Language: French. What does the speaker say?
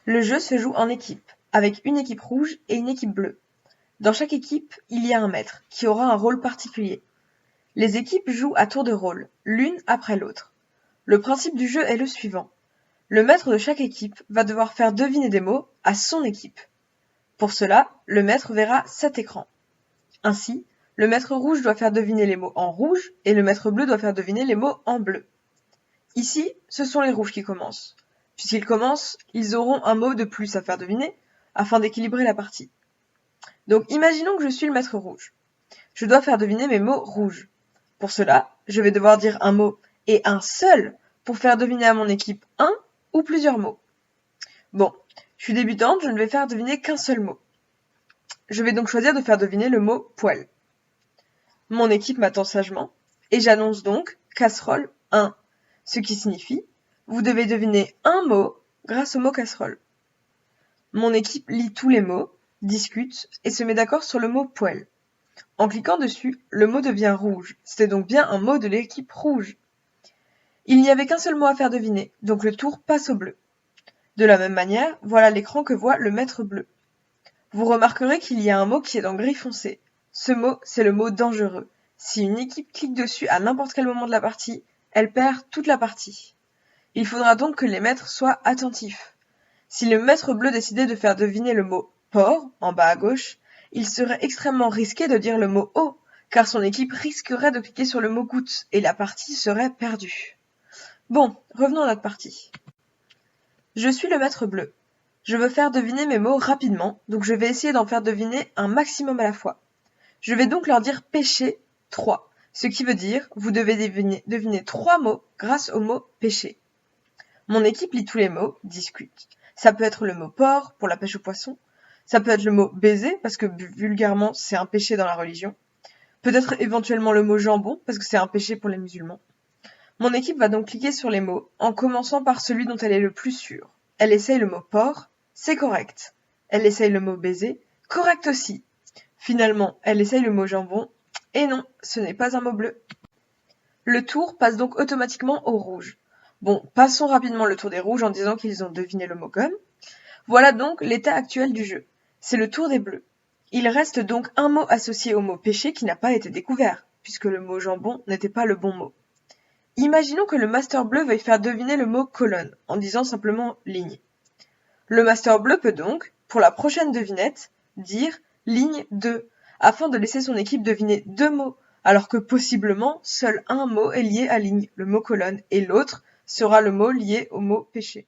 Le jeu se joue en équipe, avec une équipe rouge et une équipe bleue. Dans chaque équipe, il y a un maître, qui aura un rôle particulier. Les équipes jouent à tour de rôle, l'une après l'autre. Le principe du jeu est le suivant. Le maître de chaque équipe va devoir faire deviner des mots à son équipe. Pour cela, le maître verra 7 écrans. Ainsi, le maître rouge doit faire deviner les mots en rouge et le maître bleu doit faire deviner les mots en bleu. Ici, ce sont les rouges qui commencent. Puisqu'ils commencent, ils auront un mot de plus à faire deviner, afin d'équilibrer la partie. Donc imaginons que je suis le maître rouge. Je dois faire deviner mes mots rouges. Pour cela, je vais devoir dire un mot et un seul pour faire deviner à mon équipe un ou plusieurs mots. Bon, je suis débutante, je ne vais faire deviner qu'un seul mot. Je vais donc choisir de faire deviner le mot poêle. Mon équipe m'attend sagement et j'annonce donc casserole 1, ce qui signifie vous devez deviner un mot grâce au mot casserole. Mon équipe lit tous les mots, discute et se met d'accord sur le mot poêle. En cliquant dessus, le mot devient rouge. C'était donc bien un mot de l'équipe rouge. Il n'y avait qu'un seul mot à faire deviner, donc le tour passe au bleu. De la même manière, voilà l'écran que voit le maître bleu. Vous remarquerez qu'il y a un mot qui est en gris foncé. Ce mot, c'est le mot dangereux. Si une équipe clique dessus à n'importe quel moment de la partie, elle perd toute la partie. Il faudra donc que les maîtres soient attentifs. Si le maître bleu décidait de faire deviner le mot porc, en bas à gauche, il serait extrêmement risqué de dire le mot eau, car son équipe risquerait de cliquer sur le mot goutte, et la partie serait perdue. Bon, revenons à notre partie. Je suis le maître bleu. Je veux faire deviner mes mots rapidement, donc je vais essayer d'en faire deviner un maximum à la fois. Je vais donc leur dire pêcher 3, ce qui veut dire vous devez deviner 3 mots grâce au mot pêcher. Mon équipe lit tous les mots, discute. Ça peut être le mot porc pour la pêche au poisson, ça peut être le mot baiser parce que vulgairement c'est un péché dans la religion, peut-être éventuellement le mot jambon parce que c'est un péché pour les musulmans. Mon équipe va donc cliquer sur les mots en commençant par celui dont elle est le plus sûre. Elle essaye le mot porc, c'est correct. Elle essaye le mot baiser, correct aussi. Finalement, elle essaye le mot jambon, et non, ce n'est pas un mot bleu. Le tour passe donc automatiquement au rouge. Bon, passons rapidement le tour des rouges en disant qu'ils ont deviné le mot gomme. Voilà donc l'état actuel du jeu. C'est le tour des bleus. Il reste donc un mot associé au mot pêcher qui n'a pas été découvert, puisque le mot jambon n'était pas le bon mot. Imaginons que le master bleu veuille faire deviner le mot colonne, en disant simplement ligne. Le master bleu peut donc, pour la prochaine devinette, dire ligne 2, afin de laisser son équipe deviner 2 mots, alors que possiblement seul un mot est lié à ligne, le mot colonne, et l'autre sera le mot lié au mot pêcher.